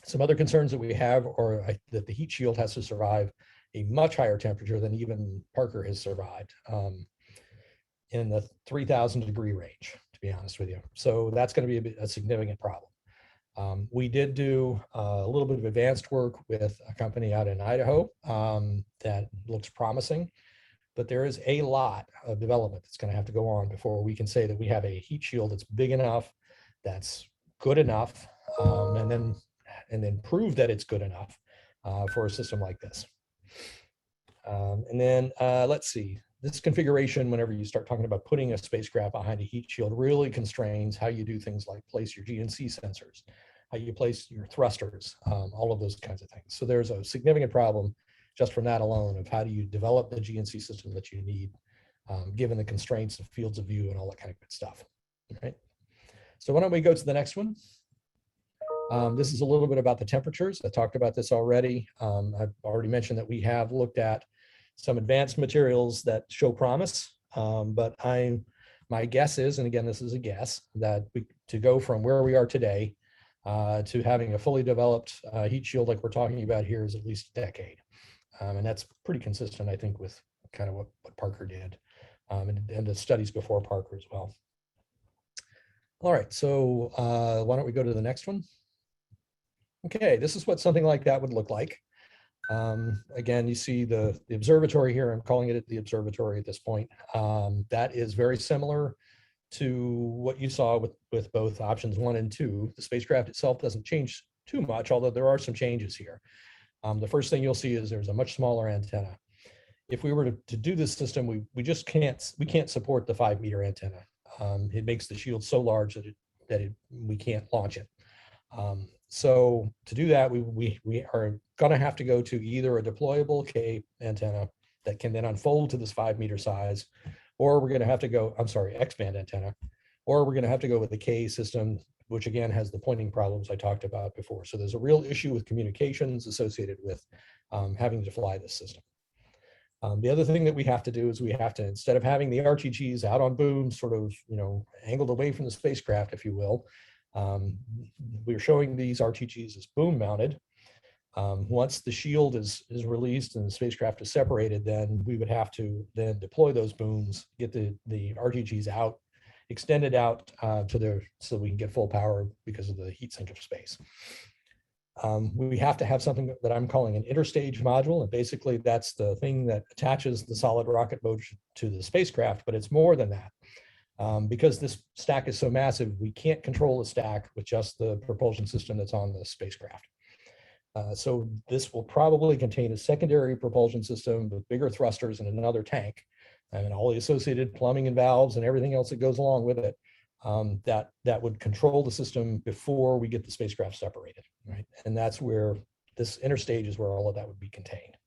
Some other concerns that we have are that the heat shield has to survive a much higher temperature than even Parker has survived, in the 3,000 degree range, to be honest with you. So that's going to be a significant problem. We did do a little bit of advanced work with a company out in Idaho that looks promising, but there is a lot of development that's going to have to go on before we can say that we have a heat shield that's big enough, that's good enough, and then prove that it's good enough for a system like this. Let's see. This configuration, whenever you start talking about putting a spacecraft behind a heat shield, really constrains how you do things like place your GNC sensors, how you place your thrusters, all of those kinds of things. So there's a significant problem just from that alone of how do you develop the GNC system that you need, given the constraints of fields of view and all that kind of good stuff. All right. So why don't we go to the next one? This is a little bit about the temperatures. I talked about this already. I've already mentioned that we have looked at some advanced materials that show promise, but my guess is, and again, this is a guess, that to go from where we are today to having a fully developed heat shield like we're talking about here is at least a decade. And that's pretty consistent, I think, with kind of what Parker did and the studies before Parker as well. All right, so why don't we go to the next one? Okay, this is what something like that would look like. Again, you see the observatory here. I'm calling it the observatory at this point. That is very similar to what you saw with both options 1 and 2. The spacecraft itself doesn't change too much, although there are some changes here. The first thing you'll see is there's a much smaller antenna. If we were to do this system, we just can't support the 5-meter antenna. It makes the shield so large that we can't launch it. So to do that, we are going to have to go to either a deployable K antenna that can then unfold to this 5-meter size, or we're going to have to go, X-band antenna, or we're going to have to go with the K system, which again has the pointing problems I talked about before. So there's a real issue with communications associated with having to fly this system. The other thing that we have to do is we have to, instead of having the RTGs out on booms, sort of, angled away from the spacecraft, if you will, we're showing these RTGs as boom mounted. Once the shield is released and the spacecraft is separated, then we would have to then deploy those booms, get the RTGs out, extended out so we can get full power because of the heat sink of space. We have to have something that I'm calling an interstage module, and basically that's the thing that attaches the solid rocket motor to the spacecraft, but it's more than that. Because this stack is so massive, we can't control the stack with just the propulsion system that's on the spacecraft. So this will probably contain a secondary propulsion system with bigger thrusters and another tank, and all the associated plumbing and valves and everything else that goes along with it, that would control the system before we get the spacecraft separated, right? And that's where this interstage is where all of that would be contained.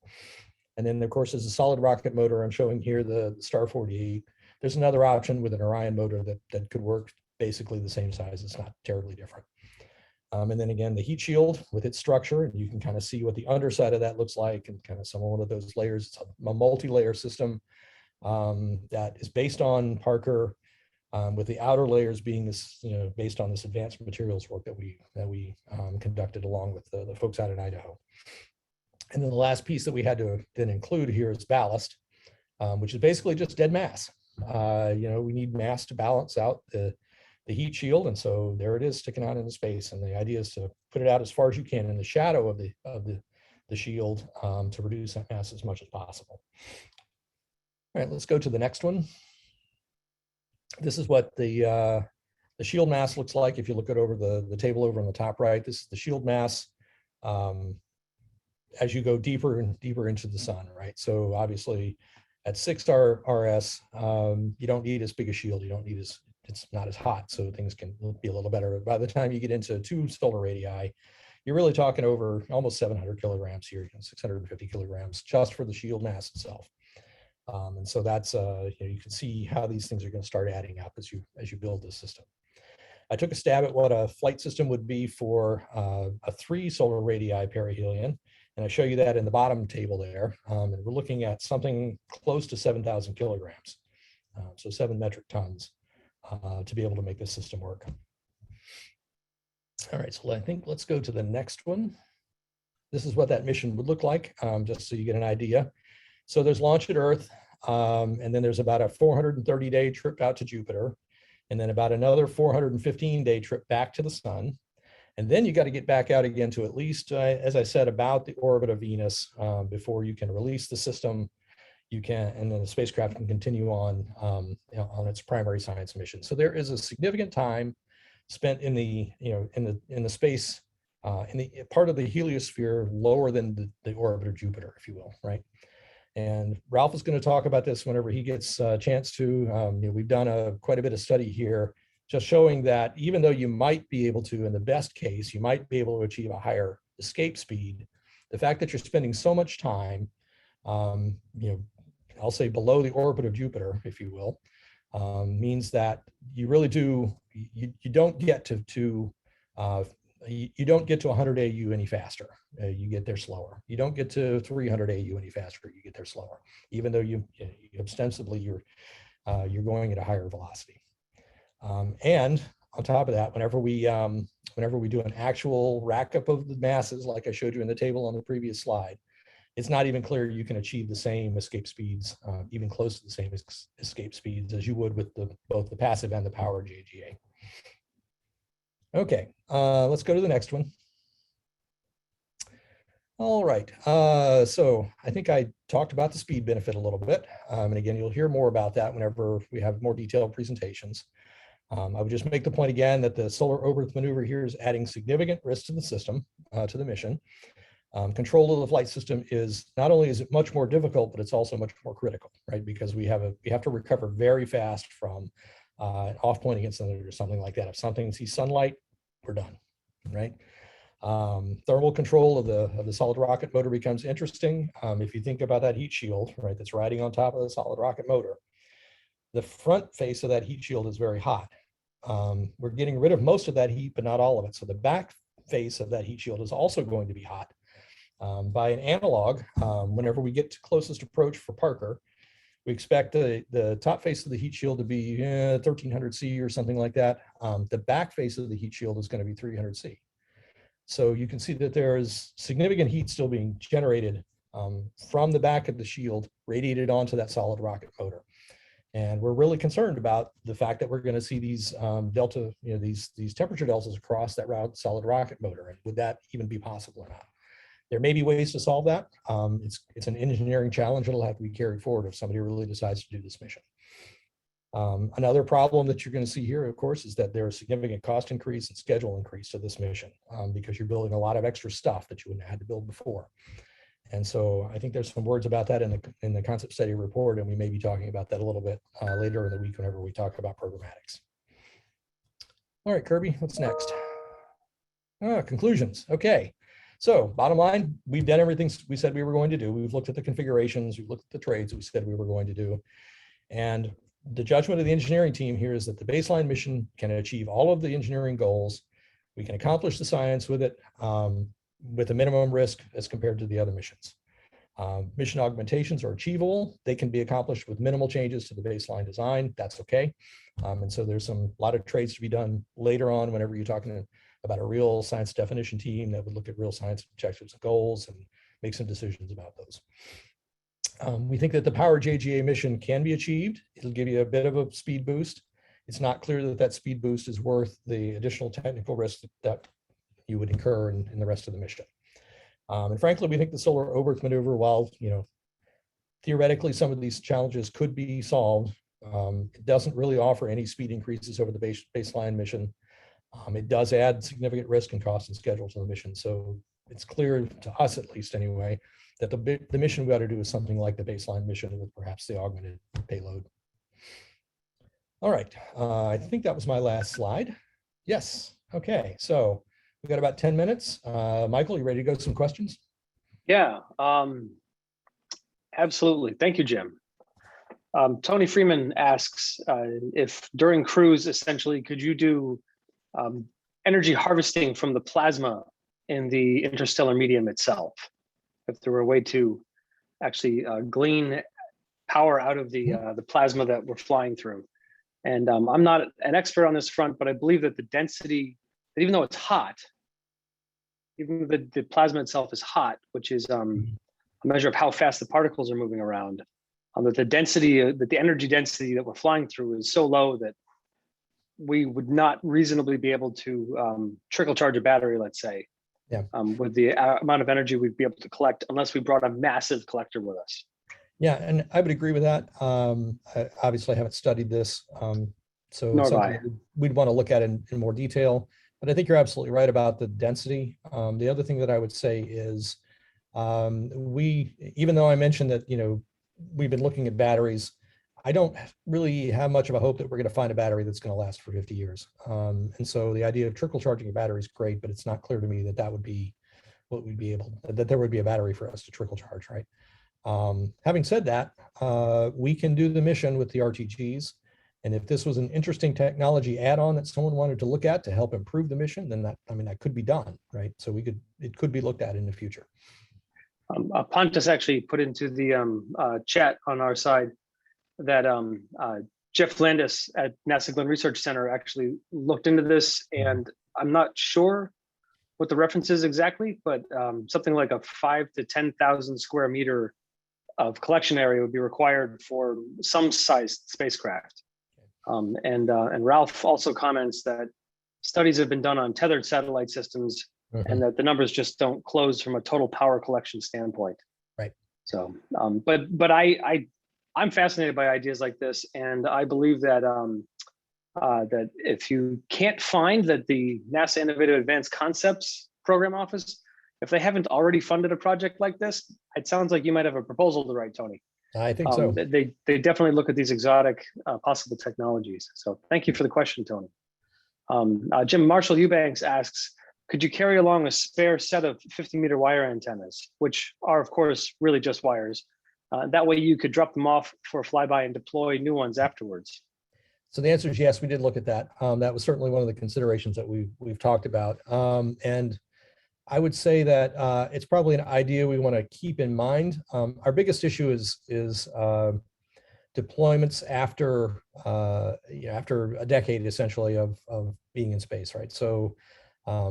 And then, of course, there's a solid rocket motor. I'm showing here the Star 48. There's another option with an Orion motor that could work basically the same size. It's not terribly different. And then again, the heat shield with its structure, and you can kind of see what the underside of that looks like, and kind of one of those layers. It's a multi-layer system that is based on Parker, with the outer layers being this, based on this advanced materials work that we conducted along with the folks out in Idaho. And then the last piece that we had to then include here is ballast, which is basically just dead mass. We need mass to balance out the heat shield, and so there it is sticking out into space. And the idea is to put it out as far as you can in the shadow of the shield to reduce that mass as much as possible. All right, let's go to the next one. This is what the shield mass looks like. If you look at over the table over on the top right, this is the shield mass as you go deeper and deeper into the sun, right? So obviously at 6 RS, you don't need as big a shield. It's not as hot, so things can be a little better. But by the time you get into 2 solar radii, you're really talking over almost 700 kilograms here, 650 kilograms just for the shield mass itself. And so that's, you can see how these things are going to start adding up as you build this system. I took a stab at what a flight system would be for a 3 solar radii perihelion, and I show you that in the bottom table there. And we're looking at something close to 7,000 kilograms, so 7 metric tons, to be able to make this system work. All right, so I think let's go to the next one. This is what that mission would look like, just so you get an idea. So there's launch at Earth, and then there's about a 430-day trip out to Jupiter, and then about another 415-day trip back to the sun. And then you got to get back out again to at least, as I said, about the orbit of Venus before you can release the system. You can, and then the spacecraft can continue on, on its primary science mission. So there is a significant time spent in the, in the space, in the part of the heliosphere lower than the orbit of Jupiter, if you will, right? And Ralph is going to talk about this whenever he gets a chance to. We've done quite a bit of study here, just showing that even though you might be able to, in the best case, you might be able to achieve a higher escape speed, the fact that you're spending so much time, I'll say below the orbit of Jupiter, if you will, means that you really do, you don't get to you don't get to 100 AU any faster. You get there slower. You don't get to 300 AU any faster. You get there slower, even though you ostensibly you're going at a higher velocity. And on top of that, whenever we do an actual rack up of the masses, like I showed you in the table on the previous slide, it's not even clear you can achieve the same escape speeds, even close to the same escape speeds as you would with both the passive and the powered JGA. Okay, let's go to the next one. All right, so I think I talked about the speed benefit a little bit. And again, you'll hear more about that whenever we have more detailed presentations. I would just make the point again that the solar Oberth maneuver here is adding significant risk to the system, to the mission. Control of the flight system is, not only is it much more difficult, but it's also much more critical, right? Because we have to recover very fast from an off-point incident or something like that. If something sees sunlight, we're done, right? Thermal control of the solid rocket motor becomes interesting. If you think about that heat shield, right, that's riding on top of the solid rocket motor, the front face of that heat shield is very hot. We're getting rid of most of that heat, but not all of it. So the back face of that heat shield is also going to be hot. By an analog, whenever we get to closest approach for Parker, we expect the top face of the heat shield to be 1300 C or something like that. The back face of the heat shield is going to be 300 C. So you can see that there is significant heat still being generated from the back of the shield, radiated onto that solid rocket motor. And we're really concerned about the fact that we're going to see these delta, these temperature deltas across that solid rocket motor. And would that even be possible or not? There may be ways to solve that. It's an engineering challenge that'll have to be carried forward if somebody really decides to do this mission. Another problem that you're going to see here, of course, is that there's a significant cost increase and schedule increase to this mission because you're building a lot of extra stuff that you wouldn't have had to build before. And so I think there's some words about that in the concept study report, and we may be talking about that a little bit later in the week whenever we talk about programmatics. All right, Kirby, what's next? Conclusions. Okay. So bottom line, we've done everything we said we were going to do. We've looked at the configurations, we've looked at the trades we said we were going to do. And the judgment of the engineering team here is that the baseline mission can achieve all of the engineering goals. We can accomplish the science with it with a minimum risk as compared to the other missions. Mission augmentations are achievable. They can be accomplished with minimal changes to the baseline design. That's okay. And so there's a lot of trades to be done later on whenever you're talking about a real science definition team that would look at real science objectives and goals and make some decisions about those. We think that the power JGA mission can be achieved. It'll give you a bit of a speed boost. It's not clear that that speed boost is worth the additional technical risk that you would incur in the rest of the mission. And frankly, we think the solar Oberth maneuver, while theoretically some of these challenges could be solved, it doesn't really offer any speed increases over the baseline mission. It does add significant risk and cost and schedule to the mission. So it's clear to us, at least anyway, that the mission we ought to do is something like the baseline mission with perhaps the augmented payload. All right, I think that was my last slide. Yes, okay, so we've got about 10 minutes. Michael, you ready to go to some questions? Yeah, absolutely. Thank you, Jim. Tony Freeman asks if during cruise, essentially, could you do energy harvesting from the plasma in the interstellar medium itself? If there were a way to actually glean power out of the plasma that we're flying through. And I'm not an expert on this front, but I believe that the density, that even though it's hot, even the plasma itself is hot, which is a measure of how fast the particles are moving around, that the density, that the energy density that we're flying through is so low that we would not reasonably be able to trickle charge a battery, let's say, with the amount of energy we'd be able to collect, unless we brought a massive collector with us. Yeah, and I would agree with that. I obviously haven't studied this, so Nor it's have something we'd want to look at in more detail. But I think you're absolutely right about the density. The other thing that I would say is, even though I mentioned that, we've been looking at batteries, I don't really have much of a hope that we're going to find a battery that's going to last for 50 years. And so the idea of trickle charging a battery is great, but it's not clear to me that that would be what we'd be able, that there would be a battery for us to trickle charge, right? Having said that, we can do the mission with the RTGs. And if this was an interesting technology add-on that someone wanted to look at to help improve the mission, then that could be done, right? So it could be looked at in the future. Pontus actually put into the chat on our side that Jeff Landis at NASA Glenn Research Center actually looked into this, and I'm not sure what the reference is exactly, but something like a 5,000 to 10,000 square meter of collection area would be required for some sized spacecraft. And Ralph also comments that studies have been done on tethered satellite systems, and that the numbers just don't close from a total power collection standpoint. Right. So, but I'm fascinated by ideas like this, and I believe that that if you can't find that the NASA Innovative Advanced Concepts Program Office, if they haven't already funded a project like this, it sounds like you might have a proposal to write, Tony. I think so. They definitely look at these exotic possible technologies. So thank you for the question, Tony. Jim Marshall Eubanks asks, could you carry along a spare set of 50-meter wire antennas, which are, of course, really just wires? That way you could drop them off for a flyby and deploy new ones afterwards. So the answer is yes, we did look at that. That was certainly one of the considerations that we've talked about. And I would say that it's probably an idea we want to keep in mind. Our biggest issue is deployments after a decade essentially of being in space, right? So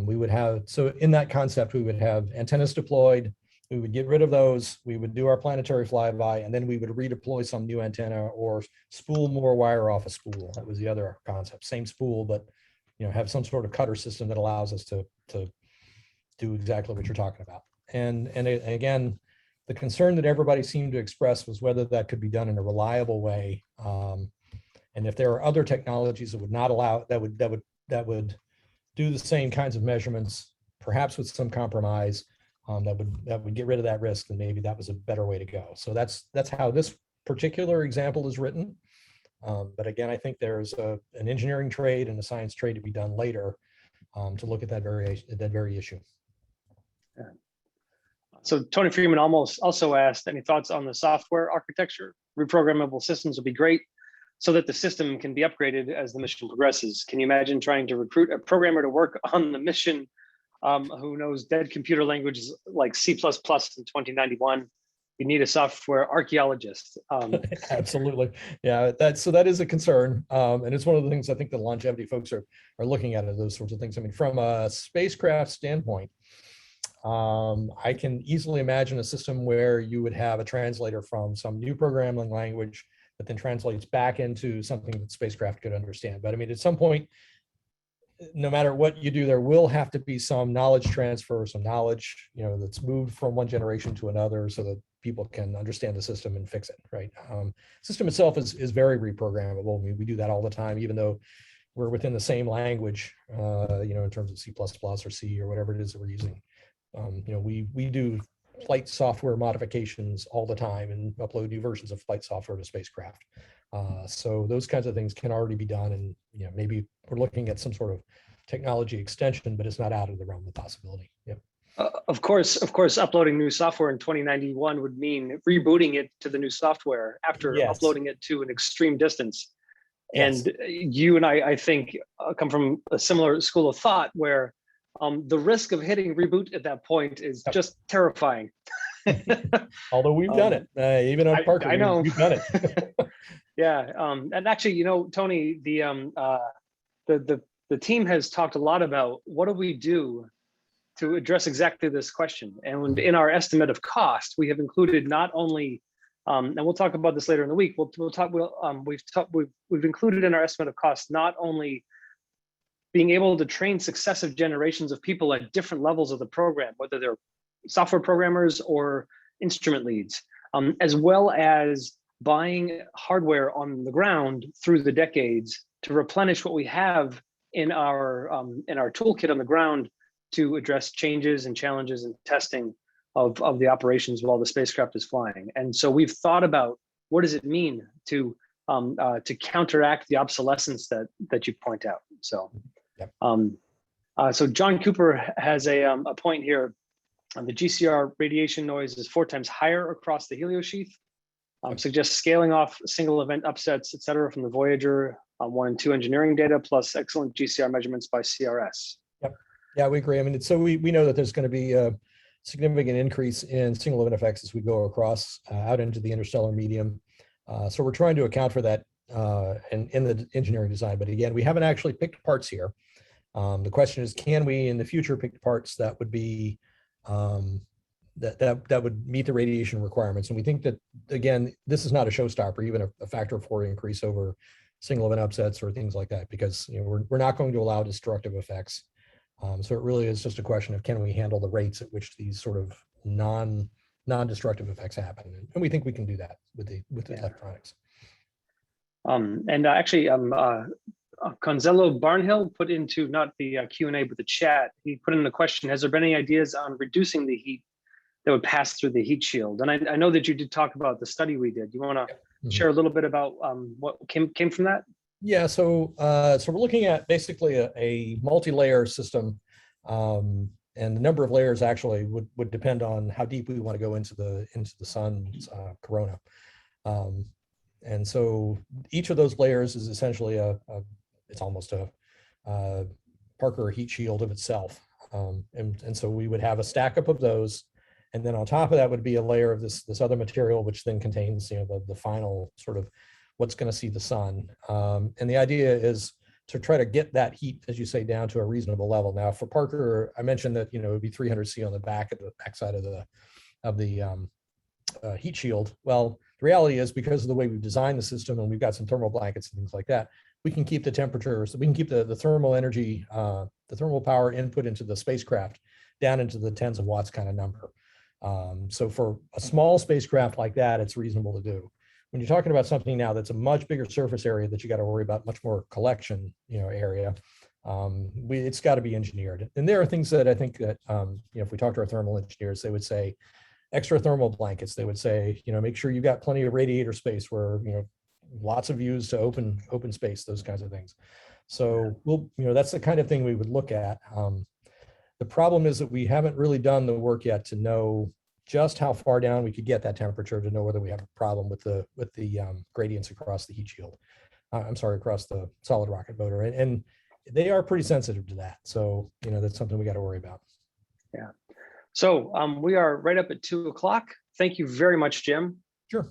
we would have, so in that concept, we would have antennas deployed. We would get rid of those. We would do our planetary flyby, and then we would redeploy some new antenna or spool more wire off a spool. That was the other concept. Same spool, but have some sort of cutter system that allows us to do exactly what you're talking about. And again, the concern that everybody seemed to express was whether that could be done in a reliable way, and if there are other technologies that would not allow that would do the same kinds of measurements, perhaps with some compromise. That would get rid of that risk, and maybe that was a better way to go. So that's how this particular example is written. But again, I think there's an engineering trade and a science trade to be done later to look at that very issue. Yeah. So Tony Freeman also asked, any thoughts on the software architecture? Reprogrammable systems would be great so that the system can be upgraded as the mission progresses. Can you imagine trying to recruit a programmer to work on the mission who knows dead computer languages like C++ in 2091? You need a software archaeologist. Absolutely. Yeah, that is a concern. And it's one of the things I think the longevity folks are looking at those sorts of things. I mean, from a spacecraft standpoint, I can easily imagine a system where you would have a translator from some new programming language that then translates back into something that spacecraft could understand. But I mean, at some point, no matter what you do, there will have to be some knowledge transfer, some knowledge, that's moved from one generation to another so that people can understand the system and fix it, right? System itself is very reprogrammable. I mean, we do that all the time, even though we're within the same language, in terms of C++ or C or whatever it is that we're using. We do flight software modifications all the time and upload new versions of flight software to spacecraft. So those kinds of things can already be done, and maybe we're looking at some sort of technology extension, but it's not out of the realm of possibility. Yeah. Of course, uploading new software in 2091 would mean rebooting it to the new software after Yes. uploading it to an extreme distance. Yes. And you and I think, come from a similar school of thought where the risk of hitting reboot at that point is just terrifying. Although we've done it, even on Parker, I know. we've done it. Yeah, and actually, you know, Tony, the team has talked a lot about what do we do to address exactly this question. And in our estimate of cost, we have included not only, and we'll talk about this later in the week. We've included in our estimate of cost not only being able to train successive generations of people at different levels of the program, whether they're software programmers or instrument leads, as well as buying hardware on the ground through the decades to replenish what we have in our toolkit on the ground to address changes and challenges and testing of the operations while the spacecraft is flying. And so we've thought about what does it mean to counteract the obsolescence that you point out. So, yep. So John Cooper has a point here. The GCR radiation noise is 4 times higher across the heliosheath. Suggests scaling off single event upsets, et cetera, from the Voyager 1 and 2 engineering data, plus excellent GCR measurements by CRS. Yep. Yeah, we agree. I mean, so we know that there's going to be a significant increase in single event effects as we go across out into the interstellar medium. So we're trying to account for that in the engineering design. But again, we haven't actually picked parts here. The question is, can we in the future pick parts that would be that would meet the radiation requirements? And we think that, again, this is not a showstopper, even a factor of 4 increase over single event upsets or things like that, because we're not going to allow destructive effects. So it really is just a question of, can we handle the rates at which these sort of non-destructive effects happen? And we think we can do that with the electronics. Actually, Conzello Barnhill put into not the Q&A, but the chat, he put in a question, has there been any ideas on reducing the heat that would pass through the heat shield? And I know that you did talk about the study we did. You want to share a little bit about what came from that? Yeah, so we're looking at basically a multi-layer system, and the number of layers actually would depend on how deep we want to go into the sun's corona. And so each of those layers is essentially it's almost a Parker heat shield of itself. And so we would have a stack up of those, and then on top of that would be a layer of this other material, which then contains the final sort of what's going to see the sun. And the idea is to try to get that heat, as you say, down to a reasonable level. Now for Parker, I mentioned that it would be 300 C on the backside of the heat shield. Well, the reality is, because of the way we've designed the system and we've got some thermal blankets and things like that, we can keep the temperatures, we can keep the thermal energy, the thermal power input into the spacecraft down into the tens of watts kind of number. So for a small spacecraft like that, it's reasonable to do. When you're talking about something now that's a much bigger surface area that you got to worry about, much more collection, area, it's got to be engineered. And there are things that I think that, if we talk to our thermal engineers, they would say extra thermal blankets. They would say, make sure you've got plenty of radiator space where, lots of views to open space, those kinds of things. So that's the kind of thing we would look at. The problem is that we haven't really done the work yet to know just how far down we could get that temperature to know whether we have a problem with the gradients across the heat shield. Across the solid rocket motor, and they are pretty sensitive to that. So that's something we got to worry about. Yeah. So we are right up at 2 o'clock. Thank you very much, Jim.